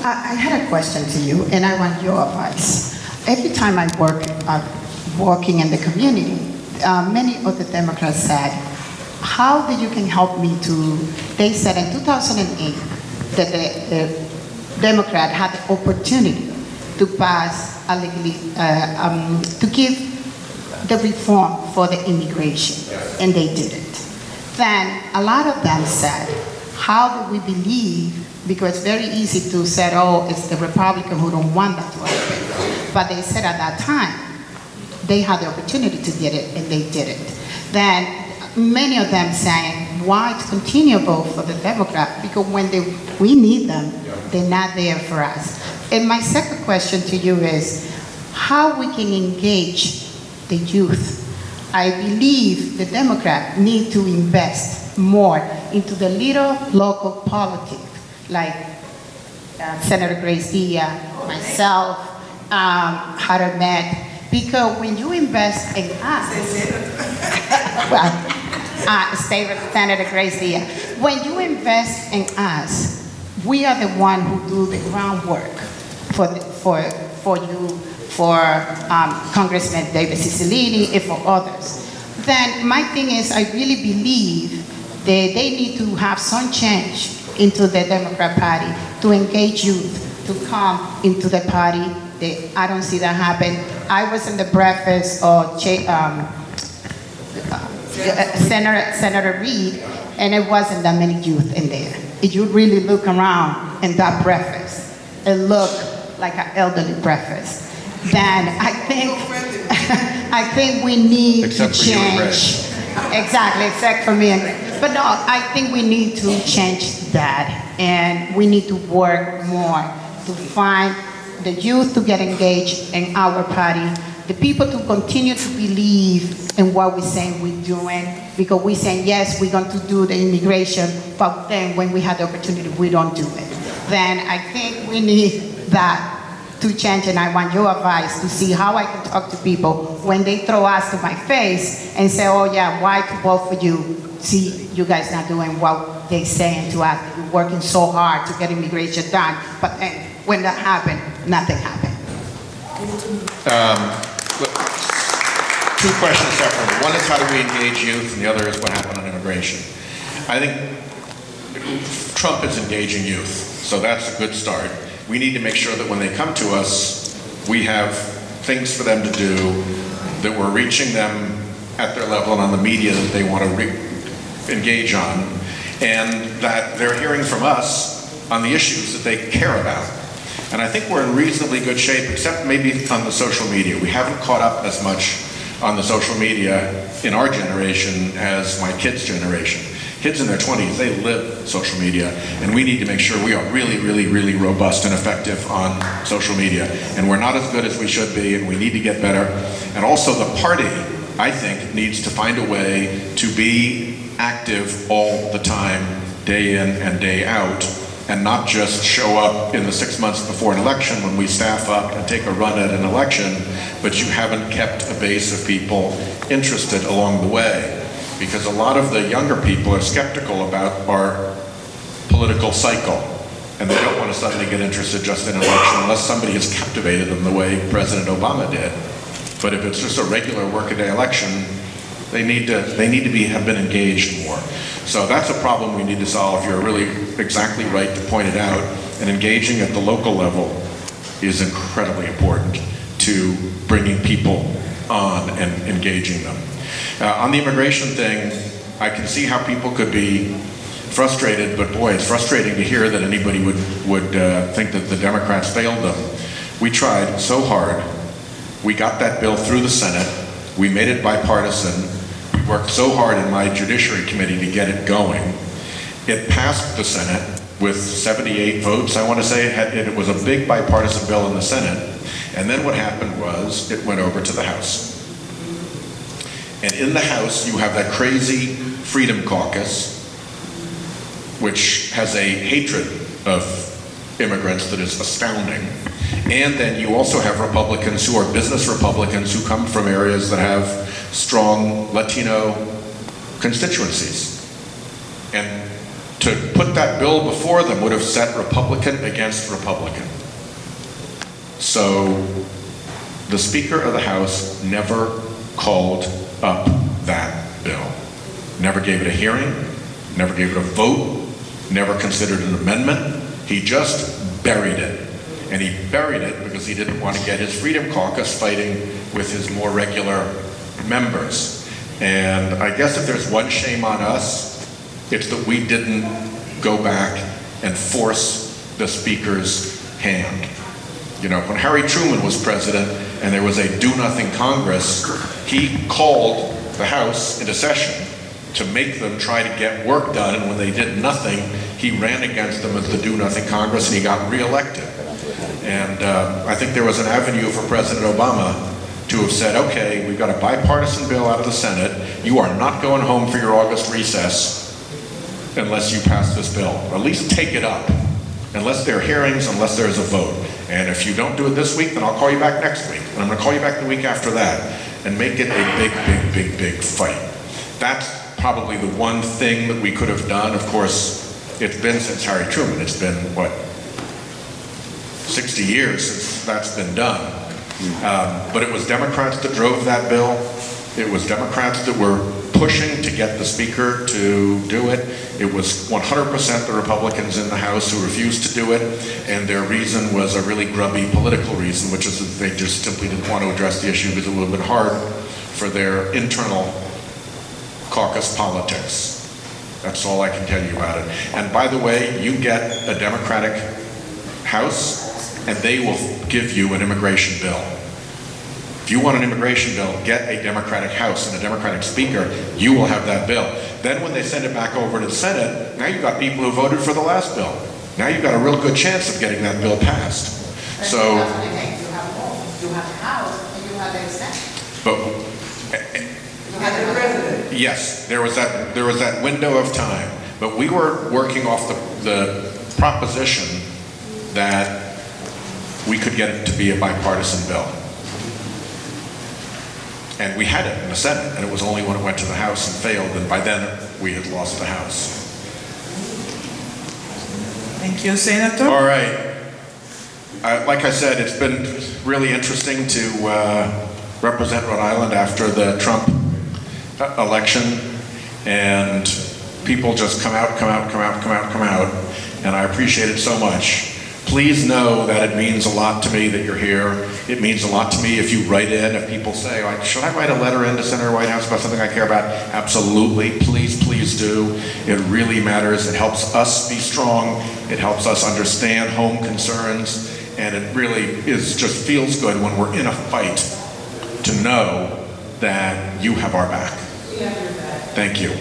I had a question to you, and I want your advice. Every time I work working in the community, many of the Democrats said, how that you can help me to, they said in 2008 that the Democrat had the opportunity to pass a to give the reform for the immigration, and they didn't. Then a lot of them said, how do we believe, because it's very easy to say, oh, it's the Republican who don't want that to happen. But they said at that time, they had the opportunity to get it, and they didn't. Then many of them saying, why to continue vote for the Democrat? Because when we need them, they're not there for us. And my second question to you is, how we can engage the youth? I believe the Democrats need to invest more into the little local politics, like Senator Grace Diaz, myself, Harold Met, because when you invest in us, State Senator Grace Diaz, when you invest in us, we are the one who do the groundwork for you, for Congressman David Cicilline, and for others. Then my thing is, I really believe that they need to have some change into the Democrat Party to engage youth to come into the party. I don't see that happen. I was in the breakfast of Senator Reid, and it wasn't that many youth in there. If you really look around in that breakfast, it looked like an elderly breakfast. Then I think we need except to for you and change. Exactly, except for me. But no, I think we need to change that, and we need to work more to find the youth to get engaged in our party, the people to continue to believe in what we're saying we're doing, because we're saying, yes, we're going to do the immigration, but then when we have the opportunity, we don't do it. Then I think we need that to change, and I want your advice to see how I can talk to people when they throw us to my face and say, oh yeah, why to vote for you? See, you guys not doing what they're saying to us. You're working so hard to get immigration done, but then when that happened, nothing happened. Two questions separately. One is how do we engage youth, and the other is what happened on immigration. I think Trump is engaging youth, so that's a good start. We need to make sure that when they come to us, we have things for them to do, that we're reaching them at their level and on the media that they want to engage on, and that they're hearing from us on the issues that they care about. And I think we're in reasonably good shape, except maybe on the social media. We haven't caught up as much on the social media in our generation as my kids' generation. Kids in their 20s, they live social media, and we need to make sure we are really, really, really robust and effective on social media. And we're not as good as we should be, and we need to get better. And also the party, I think, needs to find a way to be active all the time, day in and day out, and not just show up in the 6 months before an election when we staff up and take a run at an election, but you haven't kept a base of people interested along the way. Because a lot of the younger people are skeptical about our political cycle, and they don't want to suddenly get interested just in an election unless somebody has captivated them the way President Obama did. But if it's just a regular workaday election, they need to have been engaged more. So that's a problem we need to solve. You're really exactly right to point it out, and engaging at the local level is incredibly important to bringing people on and engaging them. On the immigration thing, I can see how people could be frustrated, but boy, it's frustrating to hear that anybody would think that the Democrats failed them. We tried so hard. We got that bill through the Senate. We made it bipartisan. We worked so hard in my Judiciary Committee to get it going. It passed the Senate with 78 votes, I want to say. It was a big bipartisan bill in the Senate. And then what happened was it went over to the House. And in the House, you have that crazy Freedom Caucus, which has a hatred of immigrants that is astounding. And then you also have Republicans who are business Republicans who come from areas that have strong Latino constituencies. And to to put that bill before them would have set Republican against Republican. So the Speaker of the House never called up that bill, never gave it a hearing, never gave it a vote, never considered an amendment. He just buried it. And he buried it because he didn't want to get his Freedom Caucus fighting with his more regular members. And I guess if there's one shame on us, it's that we didn't go back and force the Speaker's hand. You know, when Harry Truman was president and there was a do-nothing Congress, he called the House into session to make them try to get work done, and when they did nothing, he ran against them as the do-nothing Congress, and he got reelected. And I think there was an avenue for President Obama to have said, okay, we've got a bipartisan bill out of the Senate, you are not going home for your August recess unless you pass this bill, or at least take it up, unless there are hearings, unless there's a vote. And if you don't do it this week, then I'll call you back next week, and I'm going to call you back the week after that, and make it a big, big, big, big fight. That's probably the one thing that we could have done. Of course, it's been since Harry Truman. It's been, what, 60 years since that's been done. But it was Democrats that drove that bill. It was Democrats that were pushing to get the Speaker to do it. It was 100% the Republicans in the House who refused to do it, and their reason was a really grubby political reason, which is that they just simply didn't want to address the issue because it would have been hard for their internal caucus politics. That's all I can tell you about it. And by the way, you get a Democratic House, and they will give you an immigration bill. If you want an immigration bill, get a Democratic House and a Democratic Speaker, you will have that bill. Then when they send it back over to the Senate, now you've got people who voted for the last bill. Now you've got a real good chance of getting that bill passed. So, you have both. You have the House and you have the Senate. but You have the President. yes, there was that window of time, but we were working off the proposition that we could get it to be a bipartisan bill. And we had it in the Senate, and it was only when it went to the House and failed, and by then we had lost the House. Thank you, Senator. All right. Like I said, it's been really interesting to represent Rhode Island after the Trump election, and people just come out, and I appreciate it so much. Please know that it means a lot to me that you're here. It means a lot to me if you write in, if people say, like, should I write a letter in to Senator Whitehouse about something I care about? Absolutely, please, please do. It really matters. It helps us be strong. It helps us understand home concerns. And it really just feels good when we're in a fight to know that you have our back. We have your back. Thank you.